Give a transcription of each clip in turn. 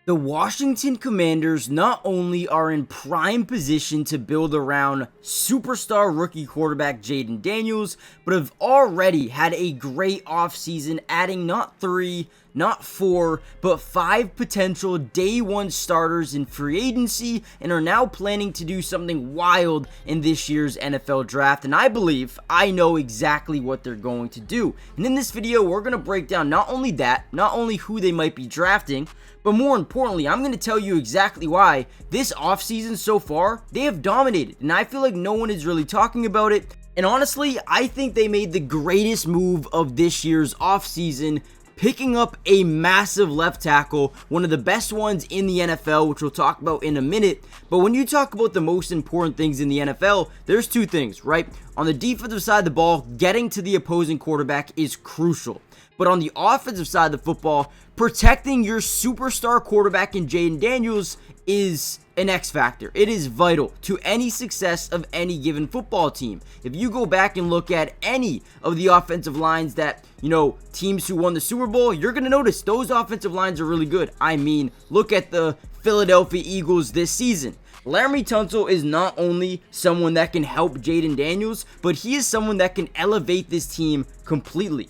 The Washington Commanders not only are in prime position to build around superstar rookie quarterback Jayden Daniels, but have already had a great offseason, adding not 3, not 4, but 5 potential day one starters in free agency, and are now planning to do something wild in this year's NFL draft. And I believe I know exactly what they're going to do. And in this video, we're going to break down not only that, not only who they might be drafting, but more importantly, I'm going to tell you exactly why this offseason so far, they have dominated. And I feel like no one is really talking about it. And honestly, I think they made the greatest move of this year's offseason, picking up a massive left tackle, one of the best ones in the NFL, which we'll talk about in a minute. But when you talk about the most important things in the NFL, there's two things, right? On the defensive side of the ball, getting to the opposing quarterback is crucial. But on the offensive side of the football, protecting your superstar quarterback in Jayden Daniels is an X factor. It is vital to any success of any given football team. If you go back and look at any of the offensive lines that, teams who won the Super Bowl, you're going to notice those offensive lines are really good. I mean, look at the Philadelphia Eagles this season. Laremy Tunsil is not only someone that can help Jayden Daniels, but he is someone that can elevate this team completely.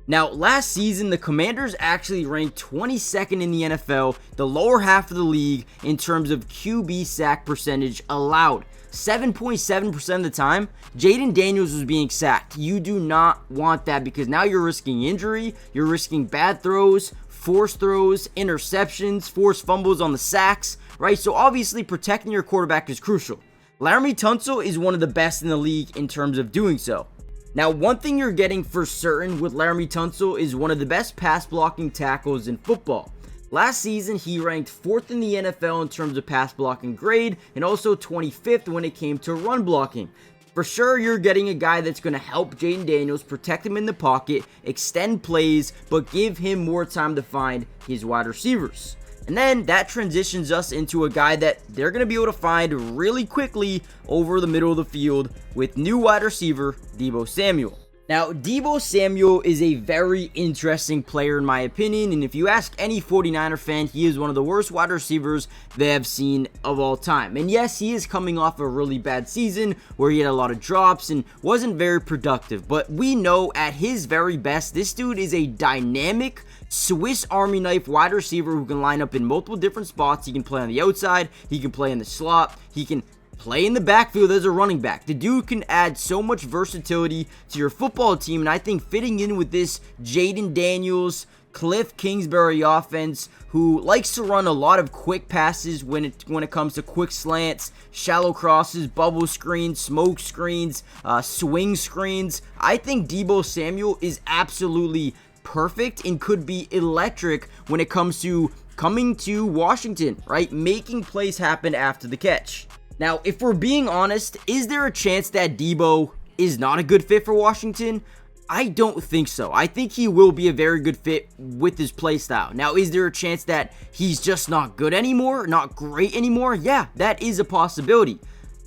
Now, last season, the Commanders actually ranked 22nd in the NFL, the lower half of the league, in terms of QB sack percentage allowed. 7.7% of the time, Jayden Daniels was being sacked. You do not want that because now you're risking injury, you're risking bad throws, forced throws, interceptions, forced fumbles on the sacks, right? So obviously, protecting your quarterback is crucial. Laremy Tunsil is one of the best in the league in terms of doing so. Now, one thing you're getting for certain with Laremy Tunsil is one of the best pass blocking tackles in football. Last season, he ranked 4th in the NFL in terms of pass blocking grade and also 25th when it came to run blocking. For sure, you're getting a guy that's going to help Jayden Daniels, protect him in the pocket, extend plays, but give him more time to find his wide receivers. And then that transitions us into a guy that they're going to be able to find really quickly over the middle of the field with new wide receiver Deebo Samuel. Now, Deebo Samuel is a very interesting player in my opinion, and if you ask any 49er fan, he is one of the worst wide receivers they have seen of all time. And yes, he is coming off a really bad season where he had a lot of drops and wasn't very productive, but we know at his very best, this dude is a dynamic Swiss Army knife wide receiver who can line up in multiple different spots. He can play on the outside, he can play in the slot, he can play in the backfield as a running back. The dude can add so much versatility to your football team, and I think fitting in with this Jayden Daniels, Cliff Kingsbury offense, who likes to run a lot of quick passes when it comes to quick slants, shallow crosses, bubble screens, smoke screens, swing screens. I think Deebo Samuel is absolutely perfect and could be electric when it comes to coming to Washington, right? Making plays happen after the catch. Now, if we're being honest, is there a chance that Deebo is not a good fit for Washington? I don't think so. I think he will be a very good fit with his play style. Now, is there a chance that he's just not good anymore, not great anymore? Yeah, that is a possibility.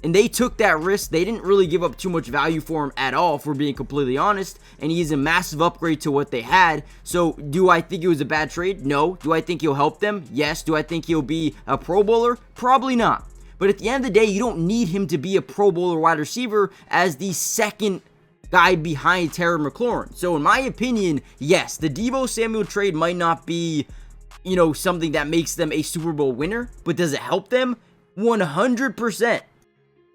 And they took that risk. They didn't really give up too much value for him at all, if we're being completely honest. And he is a massive upgrade to what they had. So, do I think it was a bad trade? No. Do I think he'll help them? Yes. Do I think he'll be a Pro Bowler? Probably not. But at the end of the day, you don't need him to be a Pro Bowler wide receiver as the second guy behind Terry McLaurin. So in my opinion, yes, the Deebo Samuel trade might not be, something that makes them a Super Bowl winner, but does it help them? 100%.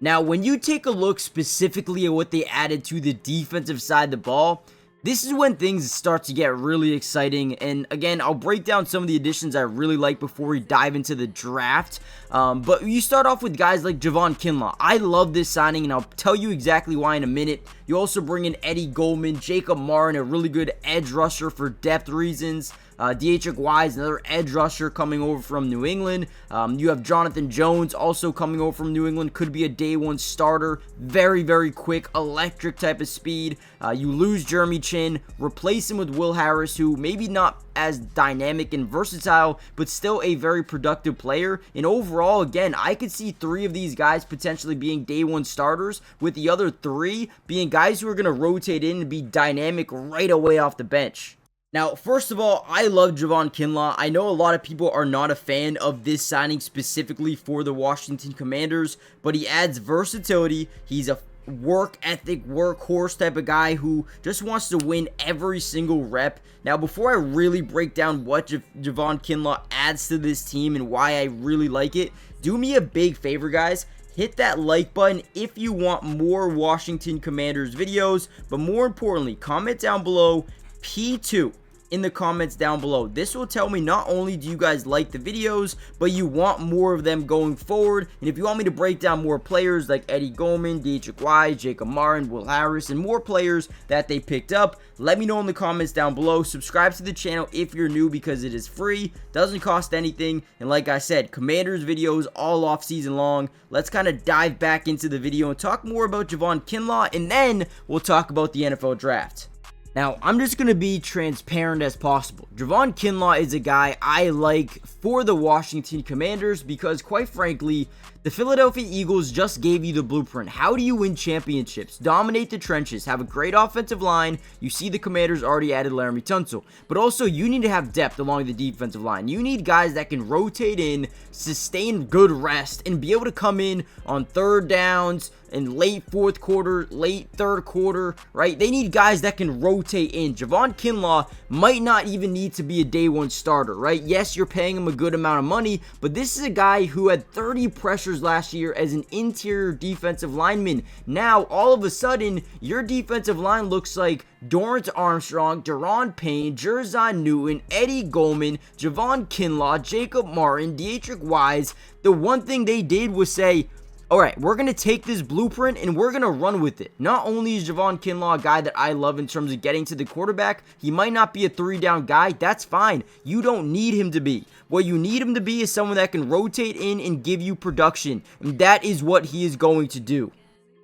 Now, when you take a look specifically at what they added to the defensive side of the ball, this is when things start to get really exciting. And again, I'll break down some of the additions I really like before we dive into the draft. But you start off with guys like Javon Kinlaw. I love this signing, and I'll tell you exactly why in a minute. You also bring in Eddie Goldman, Jacob Martin, a really good edge rusher for depth reasons. Dietrich Wise, another edge rusher coming over from New England. You have Jonathan Jones also coming over from New England. Could be a day one starter. Very, very quick, electric type of speed. You lose Jeremy Chin. Replace him with Will Harris, who maybe not as dynamic and versatile, but still a very productive player. And overall, again, I could see 3 of these guys potentially being day one starters, with the other 3 being guys who are going to rotate in and be dynamic right away off the bench. Now, first of all, I love Javon Kinlaw. I know a lot of people are not a fan of this signing specifically for the Washington Commanders, but he adds versatility. He's a work ethic, workhorse type of guy who just wants to win every single rep. Now, before I really break down what Javon Kinlaw adds to this team and why I really like it, do me a big favor, guys. Hit that like button if you want more Washington Commanders videos, but more importantly, comment down below P2 in the comments down below. This will tell me not only do you guys like the videos, but you want more of them going forward. And if you want me to break down more players like Eddie Goldman, Deatrich Wise, Jacob Martin, Will Harris, and more players that they picked up, let me know in the comments down below. Subscribe to the channel if you're new because it is free, doesn't cost anything, and like I said, Commanders videos all off season long. Let's kind of dive back into the video and talk more about Javon Kinlaw, and then we'll talk about the NFL draft. Now, I'm just going to be transparent as possible. Javon Kinlaw is a guy I like for the Washington Commanders because, quite frankly, the Philadelphia Eagles just gave you the blueprint. How do you win championships? Dominate the trenches, have a great offensive line. You see the Commanders already added Laremy Tunsil. But also, you need to have depth along the defensive line. You need guys that can rotate in, sustain good rest, and be able to come in on third downs, in late fourth quarter, late third quarter, right? They need guys that can rotate in. Javon Kinlaw might not even need to be a day one starter, right? Yes, you're paying him a good amount of money, but this is a guy who had 30 pressures last year as an interior defensive lineman. Now, all of a sudden, your defensive line looks like Dorrance Armstrong, Daron Payne, Jerzon Newton, Eddie Goldman, Javon Kinlaw, Jacob Martin, Deatrich Wise. The one thing they did was say, alright, we're going to take this blueprint and we're going to run with it. Not only is Javon Kinlaw a guy that I love in terms of getting to the quarterback, he might not be a 3-down guy. That's fine. You don't need him to be. What you need him to be is someone that can rotate in and give you production. And that is what he is going to do.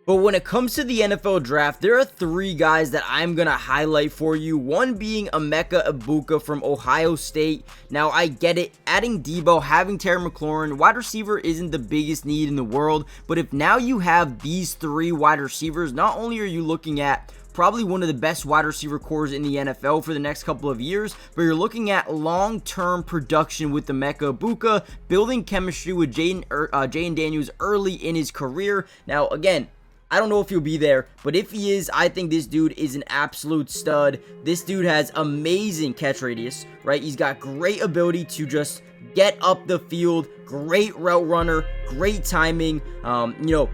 But when it comes to the NFL draft, there are 3 guys that I'm going to highlight for you. One being Emeka Egbuka from Ohio State. Now, I get it. Adding Debo, having Terry McLaurin, wide receiver isn't the biggest need in the world. But if now you have these 3 wide receivers, not only are you looking at probably one of the best wide receiver cores in the NFL for the next couple of years, but you're looking at long-term production with Emeka Egbuka, building chemistry with Jayden Daniels early in his career. Now, again, I don't know if he'll be there, but if he is, I think this dude is an absolute stud. This dude has amazing catch radius, right? He's got great ability to just get up the field, great route runner, great timing.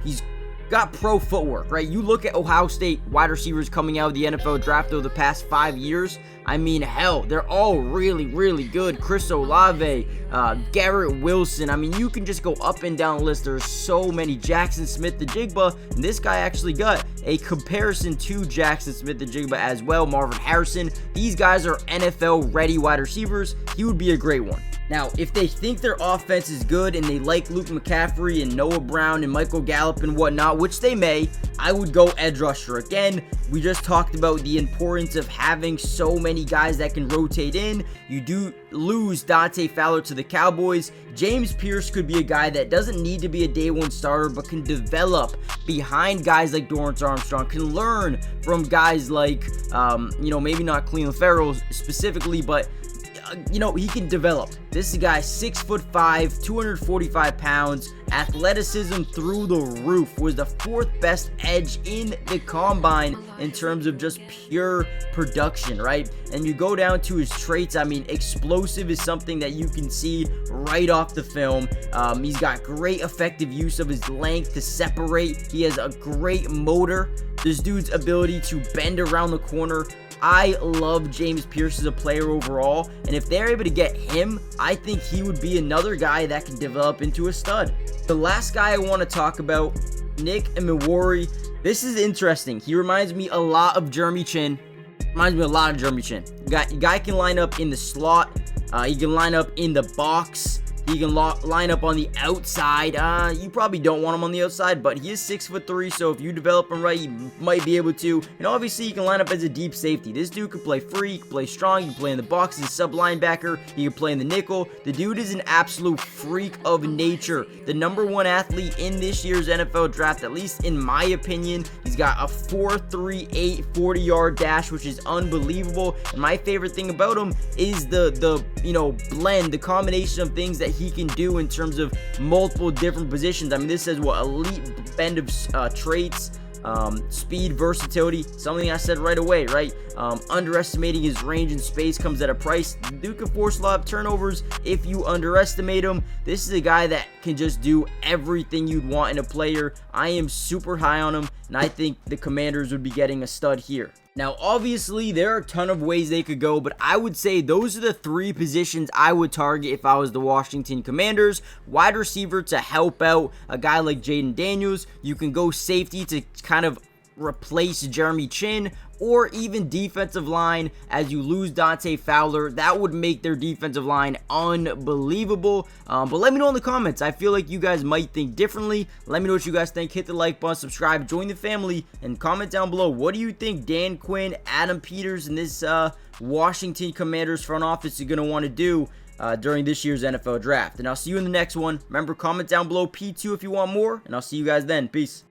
He's got pro footwork, right? You look at Ohio State wide receivers coming out of the NFL draft over the past 5 years. I mean, hell, they're all really, really good. Chris Olave, Garrett Wilson. I mean, you can just go up and down the list. There's so many. Jackson Smith-Njigba, and this guy actually got a comparison to Jackson Smith-Njigba as well. Marvin Harrison. These guys are NFL-ready wide receivers. He would be a great one. Now, if they think their offense is good and they like Luke McCaffrey and Noah Brown and Michael Gallup and whatnot, which they may, I would go edge rusher. Again, we just talked about the importance of having so many guys that can rotate in. You do lose Dante Fowler to the Cowboys. James Pierce could be a guy that doesn't need to be a day one starter, but can develop behind guys like Dorrance Armstrong, can learn from guys like, maybe not Clelin Ferrell specifically, but he can develop. This guy, 6'5", 245 pounds, athleticism through the roof, was the 4th best edge in the combine in terms of just pure production, right? And you go down to his traits. I mean, explosive is something that you can see right off the film. He's got great effective use of his length to separate. He has a great motor. This dude's ability to bend around the corner. I love James Pierce as a player overall, and if they're able to get him, I think he would be another guy that can develop into a stud. The last guy I want to talk about, Nick Emmanwori. This is interesting. He reminds me a lot of Jeremy Chinn. Guy can line up in the slot. He can line up in the box. He can line up on the outside. You probably don't want him on the outside, but he is 6'3", so if you develop him right, you might be able to. And obviously, he can line up as a deep safety. This dude can play free, he can play strong, he can play in the box as a sub linebacker, he can play in the nickel. The dude is an absolute freak of nature. The #1 athlete in this year's NFL draft, at least in my opinion. He's got a 4.38 40-yard dash, which is unbelievable. And my favorite thing about him is the blend, the combination of things that he can do in terms of multiple different positions. I mean, this says what elite blend of traits. Speed, versatility, something I said right away, right? Underestimating his range and space comes at a price. The dude can force a lot of turnovers if you underestimate him. This is a guy that can just do everything you'd want in a player. I am super high on him, and I think the Commanders would be getting a stud here. Now, obviously, there are a ton of ways they could go, but I would say those are the 3 positions I would target if I was the Washington Commanders. Wide receiver to help out a guy like Jayden Daniels. You can go safety to kind of replace Jeremy Chinn, or even defensive line as you lose Dante Fowler. That would make their defensive line unbelievable. But let me know in the comments. I feel like you guys might think differently. Let me know what you guys think. Hit the like button, subscribe, join the family, and comment down below. What do you think Dan Quinn, Adam Peters, and this Washington Commanders front office is going to want to do during this year's NFL draft? And I'll see you in the next one. Remember, comment down below P2 if you want more, and I'll see you guys then. Peace.